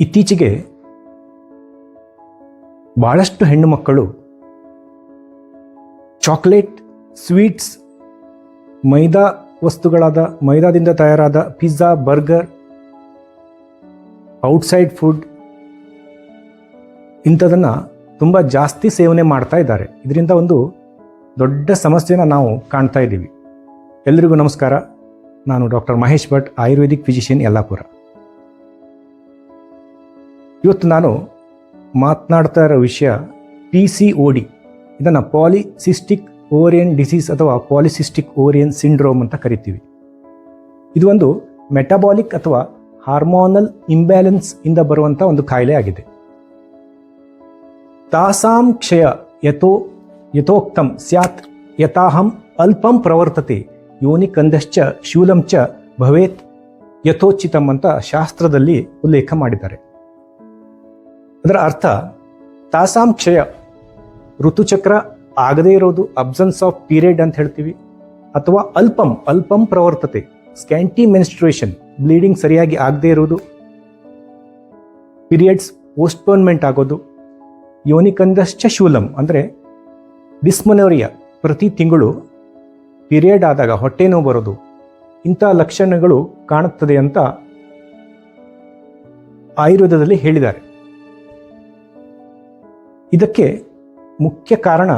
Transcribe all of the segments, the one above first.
ಇತ್ತೀಚೆಗೆ ಬಹಳಷ್ಟು ಹೆಣ್ಣು ಮಕ್ಕಳು ಚಾಕ್ಲೇಟ್, ಸ್ವೀಟ್ಸ್, ಮೈದಾ ವಸ್ತುಗಳಾದ ಮೈದಾದಿಂದ ತಯಾರಾದ ಪಿಜ್ಜಾ, ಬರ್ಗರ್, ಔಟ್ಸೈಡ್ ಫುಡ್ ಇಂಥದನ್ನು ತುಂಬ ಜಾಸ್ತಿ ಸೇವನೆ ಮಾಡ್ತಾ ಇದ್ದಾರೆ. ಇದರಿಂದ ಒಂದು ದೊಡ್ಡ ಸಮಸ್ಯೆನ ನಾವು ಕಾಣ್ತಾ ಇದ್ದೀವಿ. ಎಲ್ಲರಿಗೂ ನಮಸ್ಕಾರ. ನಾನು ಡಾಕ್ಟರ್ ಮಹೇಶ್ ಭಟ್, ಆಯುರ್ವೇದಿಕ್ ಫಿಸಿಷಿಯನ್, ಯಲ್ಲಾಪುರ. ಇವತ್ತು ನಾನು ಮಾತನಾಡ್ತಾ ಇರೋ ವಿಷಯ PCOD. ಇದನ್ನು ಪಾಲಿಸಿಸ್ಟಿಕ್ ಓವೇರಿಯನ್ ಡಿಸೀಸ್ ಅಥವಾ ಪಾಲಿಸಿಸ್ಟಿಕ್ ಓವೇರಿಯನ್ ಸಿಂಡ್ರೋಮ್ ಅಂತ ಕರಿತೀವಿ. ಇದು ಒಂದು ಮೆಟಬಾಲಿಕ್ ಅಥವಾ ಹಾರ್ಮೋನಲ್ ಇಂಬ್ಯಾಲೆನ್ಸ್ ಇಂದ ಬರುವಂಥ ಒಂದು ಕಾಯಿಲೆ ಆಗಿದೆ. ತಾಸಾಂ ಕ್ಷಯ ಯಥೋಕ್ತಂ ಸ್ಯಾತ್ ಯಥಾಹಂ ಅಲ್ಪಂ ಪ್ರವರ್ತತೆ ಯೋನಿಕಂದಶ್ಚ ಶೂಲಂಚ ಭವೇತ್ ಯಥೋಚಿತಂ ಅಂತ ಶಾಸ್ತ್ರದಲ್ಲಿ ಉಲ್ಲೇಖ ಮಾಡಿದ್ದಾರೆ. ಅದರ ಅರ್ಥ ತಾಸಾಂ ಕ್ಷಯ, ಋತುಚಕ್ರ ಆಗದೇ ಇರೋದು, ಅಬ್ಸೆನ್ಸ್ ಆಫ್ ಪೀರಿಯಡ್ ಅಂತ ಹೇಳ್ತೀವಿ. ಅಥವಾ ಅಲ್ಪಂ ಪ್ರವರ್ತತೆ, ಸ್ಕ್ಯಾಂಟಿ ಮೆನ್ಸ್ಟ್ರುಯೇಷನ್, ಬ್ಲೀಡಿಂಗ್ ಸರಿಯಾಗಿ ಆಗದೇ ಇರೋದು, ಪೀರಿಯಡ್ಸ್ ಪೋಸ್ಟ್ಪೋನ್ಮೆಂಟ್ ಆಗೋದು. ಯೋನಿಕಂದಶ್ಚ ಶೂಲಂ ಅಂದರೆ ಡಿಸ್ಮನೋರಿಯಾ, ಪ್ರತಿ ತಿಂಗಳು ಪೀರಿಯಡ್ ಆದಾಗ ಹೊಟ್ಟೆ ನೋವು ಬರೋದು, ಇಂಥ ಲಕ್ಷಣಗಳು ಕಾಣುತ್ತದೆ ಅಂತ ಆಯುರ್ವೇದದಲ್ಲಿ ಹೇಳಿದ್ದಾರೆ. ಇದಕ್ಕೆ ಮುಖ್ಯ ಕಾರಣ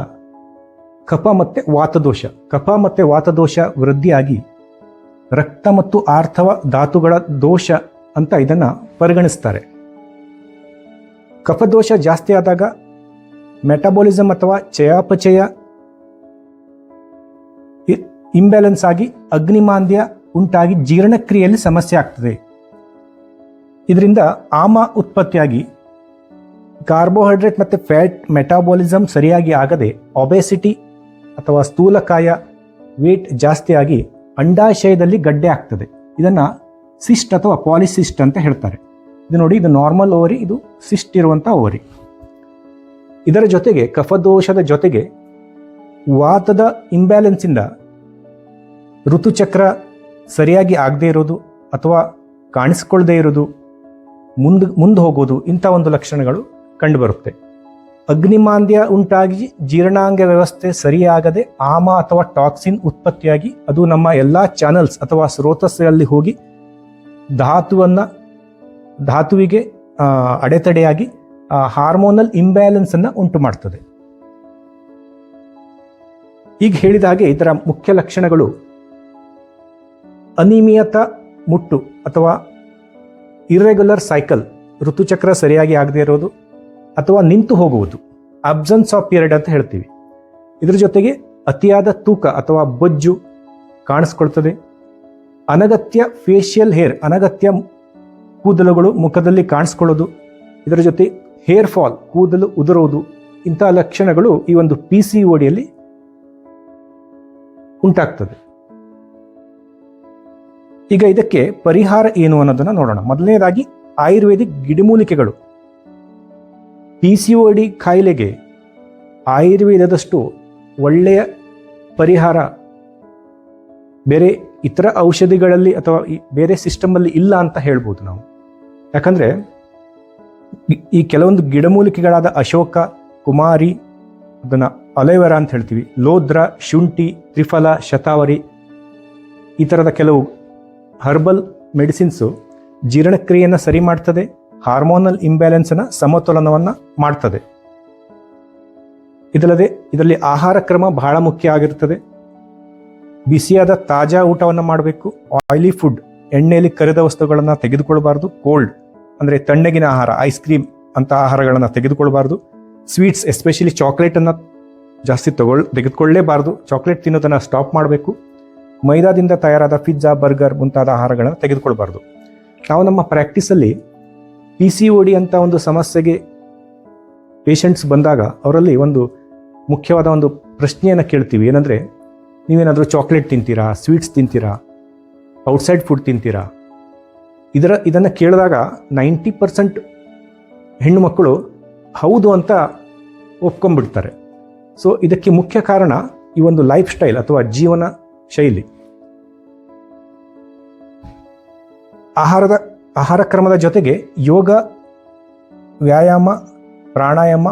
ಕಫ ಮತ್ತು ವಾತದೋಷ. ಕಫ ಮತ್ತು ವಾತದೋಷ ವೃದ್ಧಿಯಾಗಿ ರಕ್ತ ಮತ್ತು ಆರ್ಥವ ಧಾತುಗಳ ದೋಷ ಅಂತ ಇದನ್ನು ಪರಿಗಣಿಸ್ತಾರೆ. ಕಫದೋಷ ಜಾಸ್ತಿ ಆದಾಗ ಮೆಟಬಾಲಿಸಮ್ ಅಥವಾ ಚಯಾಪಚಯ ಇಂಬ್ಯಾಲೆನ್ಸ್ ಆಗಿ ಅಗ್ನಿಮಾಂದ್ಯ ಉಂಟಾಗಿ ಜೀರ್ಣಕ್ರಿಯೆಯಲ್ಲಿ ಸಮಸ್ಯೆ ಆಗ್ತದೆ. ಇದರಿಂದ ಆಮ ಉತ್ಪತ್ತಿಯಾಗಿ ಕಾರ್ಬೋಹೈಡ್ರೇಟ್ ಮತ್ತು ಫ್ಯಾಟ್ ಮೆಟಾಬಾಲಿಸಮ್ ಸರಿಯಾಗಿ ಆಗದೆ ಒಬೆಸಿಟಿ ಅಥವಾ ಸ್ಥೂಲಕಾಯ, ವೇಟ್ ಜಾಸ್ತಿ ಆಗಿ ಅಂಡಾಶಯದಲ್ಲಿ ಗಡ್ಡೆ ಆಗ್ತದೆ. ಇದನ್ನು ಸಿಸ್ಟ್ ಅಥವಾ ಪಾಲಿಸಿಸ್ಟ್ ಅಂತ ಹೇಳ್ತಾರೆ. ಇದು ನೋಡಿ, ಇದು ನಾರ್ಮಲ್ ಓವರಿ, ಇದು ಸಿಸ್ಟ್ ಇರುವಂಥ ಓವರಿ. ಇದರ ಜೊತೆಗೆ ಕಫದೋಷದ ಜೊತೆಗೆ ವಾತದ ಇಂಬ್ಯಾಲೆನ್ಸಿಂದ ಋತುಚಕ್ರ ಸರಿಯಾಗಿ ಆಗದೇ ಇರೋದು ಅಥವಾ ಕಾಣಿಸ್ಕೊಳ್ಳದೇ ಇರೋದು, ಮುಂದೆ ಹೋಗೋದು, ಇಂಥ ಒಂದು ಲಕ್ಷಣಗಳು ಕಂಡುಬರುತ್ತೆ. ಅಗ್ನಿಮಾಂದ್ಯ ಉಂಟಾಗಿ ಜೀರ್ಣಾಂಗ ವ್ಯವಸ್ಥೆ ಸರಿಯಾಗದೆ ಆಮ ಅಥವಾ ಟಾಕ್ಸಿನ್ ಉತ್ಪತ್ತಿಯಾಗಿ ಅದು ನಮ್ಮ ಎಲ್ಲ ಚಾನಲ್ಸ್ ಅಥವಾ ಸ್ರೋತಸ್ಸಲ್ಲಿ ಹೋಗಿ ಧಾತುವಿಗೆ ಅಡೆತಡೆಯಾಗಿ ಹಾರ್ಮೋನಲ್ ಇಂಬ್ಯಾಲೆನ್ಸನ್ನು ಉಂಟು ಮಾಡ್ತದೆ. ಈಗ ಹೇಳಿದ ಹಾಗೆ ಇದರ ಮುಖ್ಯ ಲಕ್ಷಣಗಳು ಅನಿಯಮಿತ ಮುಟ್ಟು ಅಥವಾ ಇರ್ರೆಗ್ಯುಲರ್ ಸೈಕಲ್, ಋತುಚಕ್ರ ಸರಿಯಾಗಿ ಆಗದೇ ಇರೋದು ಅಥವಾ ನಿಂತು ಹೋಗುವುದು, ಅಬ್ಸೆನ್ಸ್ ಆಫ್ ಪೀರಿಯಡ್ ಅಂತ ಹೇಳ್ತೀವಿ. ಇದರ ಜೊತೆಗೆ ಅತಿಯಾದ ತೂಕ ಅಥವಾ ಬೊಜ್ಜು ಕಾಣಿಸ್ಕೊಳ್ತದೆ. ಅನಗತ್ಯ ಫೇಶಿಯಲ್ ಹೇರ್, ಅನಗತ್ಯ ಕೂದಲುಗಳು ಮುಖದಲ್ಲಿ ಕಾಣಿಸ್ಕೊಳ್ಳೋದು. ಇದರ ಜೊತೆ ಹೇರ್ ಫಾಲ್, ಕೂದಲು ಉದುರುವುದು, ಇಂಥ ಲಕ್ಷಣಗಳು ಈ ಒಂದು PCODಯಲ್ಲಿ ಉಂಟಾಗ್ತದೆ. ಈಗ ಇದಕ್ಕೆ ಪರಿಹಾರ ಏನು ಅನ್ನೋದನ್ನು ನೋಡೋಣ. ಮೊದಲನೇದಾಗಿ ಆಯುರ್ವೇದಿಕ್ ಗಿಡಮೂಲಿಕೆಗಳು. PCOD ಕಾಯಿಲೆಗೆ ಆಯುರ್ವೇದದಷ್ಟು ಒಳ್ಳೆಯ ಪರಿಹಾರ ಬೇರೆ ಇತರ ಔಷಧಿಗಳಲ್ಲಿ ಅಥವಾ ಬೇರೆ ಸಿಸ್ಟಮಲ್ಲಿ ಇಲ್ಲ ಅಂತ ಹೇಳ್ಬೋದು ನಾವು. ಯಾಕಂದರೆ ಈ ಕೆಲವೊಂದು ಗಿಡಮೂಲಿಕೆಗಳಾದ ಅಶೋಕ, ಕುಮಾರಿ, ಅದನ್ನು ಅಲೋವೆರಾ ಅಂತ ಹೇಳ್ತೀವಿ, ಲೋದ್ರ, ಶುಂಠಿ, ತ್ರಿಫಲ, ಶತಾವರಿ, ಈ ಥರದ ಕೆಲವು ಹರ್ಬಲ್ ಮೆಡಿಸಿನ್ಸು ಜೀರ್ಣಕ್ರಿಯೆಯನ್ನು ಸರಿ ಮಾಡ್ತದೆ, ಹಾರ್ಮೋನಲ್ ಇಂಬ್ಯಾಲೆನ್ಸನ್ನು ಸಮತೋಲನವನ್ನು ಮಾಡ್ತದೆ. ಇದಲ್ಲದೆ ಇದರಲ್ಲಿ ಆಹಾರ ಕ್ರಮ ಬಹಳ ಮುಖ್ಯ ಆಗಿರ್ತದೆ. ಬಿಸಿಯಾದ ತಾಜಾ ಊಟವನ್ನು ಮಾಡಬೇಕು. ಆಯಿಲಿ ಫುಡ್, ಎಣ್ಣೆಯಲ್ಲಿ ಕರಿದ ವಸ್ತುಗಳನ್ನು ತೆಗೆದುಕೊಳ್ಬಾರ್ದು. ಕೋಲ್ಡ್ ಅಂದರೆ ತಣ್ಣಗಿನ ಆಹಾರ, ಐಸ್ ಕ್ರೀಮ್ ಅಂತ ಆಹಾರಗಳನ್ನು ತೆಗೆದುಕೊಳ್ಬಾರ್ದು. ಸ್ವೀಟ್ಸ್, ಎಸ್ಪೆಷಲಿ ಚಾಕ್ಲೇಟನ್ನು ಜಾಸ್ತಿ ತೆಗೆದುಕೊಳ್ಳೇಬಾರ್ದು. ಚಾಕ್ಲೇಟ್ ತಿನ್ನೋದನ್ನು ಸ್ಟಾಪ್ ಮಾಡಬೇಕು. ಮೈದಾದಿಂದ ತಯಾರಾದ ಪಿಜ್ಜಾ, ಬರ್ಗರ್ ಮುಂತಾದ ಆಹಾರಗಳನ್ನು ತೆಗೆದುಕೊಳ್ಬಾರ್ದು. ನಾವು ನಮ್ಮ ಪ್ರಾಕ್ಟೀಸಲ್ಲಿ PCOD ಅಂತ ಒಂದು ಸಮಸ್ಯೆಗೆ ಪೇಷಂಟ್ಸ್ ಬಂದಾಗ ಅವರಲ್ಲಿ ಒಂದು ಮುಖ್ಯವಾದ ಒಂದು ಪ್ರಶ್ನೆಯನ್ನು ಕೇಳ್ತೀವಿ. ಏನಂದರೆ, ನೀವೇನಾದರೂ ಚಾಕ್ಲೇಟ್ ತಿಂತೀರಾ, ಸ್ವೀಟ್ಸ್ ತಿಂತೀರಾ, ಔಟ್ಸೈಡ್ ಫುಡ್ ತಿಂತೀರಾ? ಇದನ್ನು ಕೇಳಿದಾಗ 90% ಹೆಣ್ಣು ಮಕ್ಕಳು ಹೌದು ಅಂತ ಒಪ್ಕೊಂಡ್ಬಿಡ್ತಾರೆ. ಸೊ ಇದಕ್ಕೆ ಮುಖ್ಯ ಕಾರಣ ಈ ಒಂದು ಲೈಫ್ ಸ್ಟೈಲ್ ಅಥವಾ ಜೀವನ ಶೈಲಿ. ಆಹಾರ ಕ್ರಮದ ಜೊತೆಗೆ ಯೋಗ ವ್ಯಾಯಾಮ, ಪ್ರಾಣಾಯಾಮ,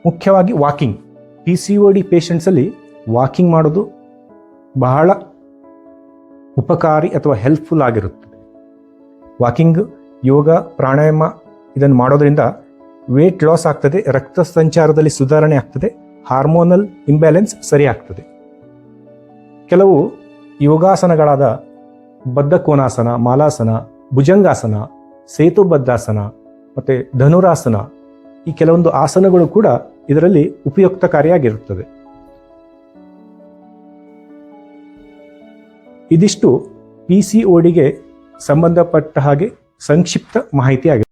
ಮುಖ್ಯವಾಗಿ ವಾಕಿಂಗ್. PCOD ಪೇಷಂಟ್ಸಲ್ಲಿ ವಾಕಿಂಗ್ ಮಾಡೋದು ಬಹಳ ಉಪಕಾರಿ ಅಥವಾ ಹೆಲ್ಪ್ಫುಲ್ ಆಗಿರುತ್ತದೆ. ವಾಕಿಂಗ್, ಯೋಗ, ಪ್ರಾಣಾಯಾಮ ಇದನ್ನು ಮಾಡೋದ್ರಿಂದ ವೇಟ್ ಲಾಸ್ ಆಗ್ತದೆ, ರಕ್ತ ಸಂಚಾರದಲ್ಲಿ ಸುಧಾರಣೆ ಆಗ್ತದೆ, ಹಾರ್ಮೋನಲ್ ಇಂಬ್ಯಾಲೆನ್ಸ್ ಸರಿ ಆಗ್ತದೆ. ಕೆಲವು ಯೋಗಾಸನಗಳಾದ ಬದ್ಧ ಕೋನಾಸನ, ಮಾಲಾಸನ, ಭುಜಂಗಾಸನ, ಸೇತುಬದ್ಧಾಸನ ಮತ್ತು ಧನುರಾಸನ, ಈ ಕೆಲವೊಂದು ಆಸನಗಳು ಕೂಡ ಇದರಲ್ಲಿ ಉಪಯುಕ್ತಕಾರಿಯಾಗಿರುತ್ತದೆ. ಇದಿಷ್ಟು PCODಗೆ ಸಂಬಂಧಪಟ್ಟ ಹಾಗೆ ಸಂಕ್ಷಿಪ್ತ ಮಾಹಿತಿ ಆಗಿದೆ.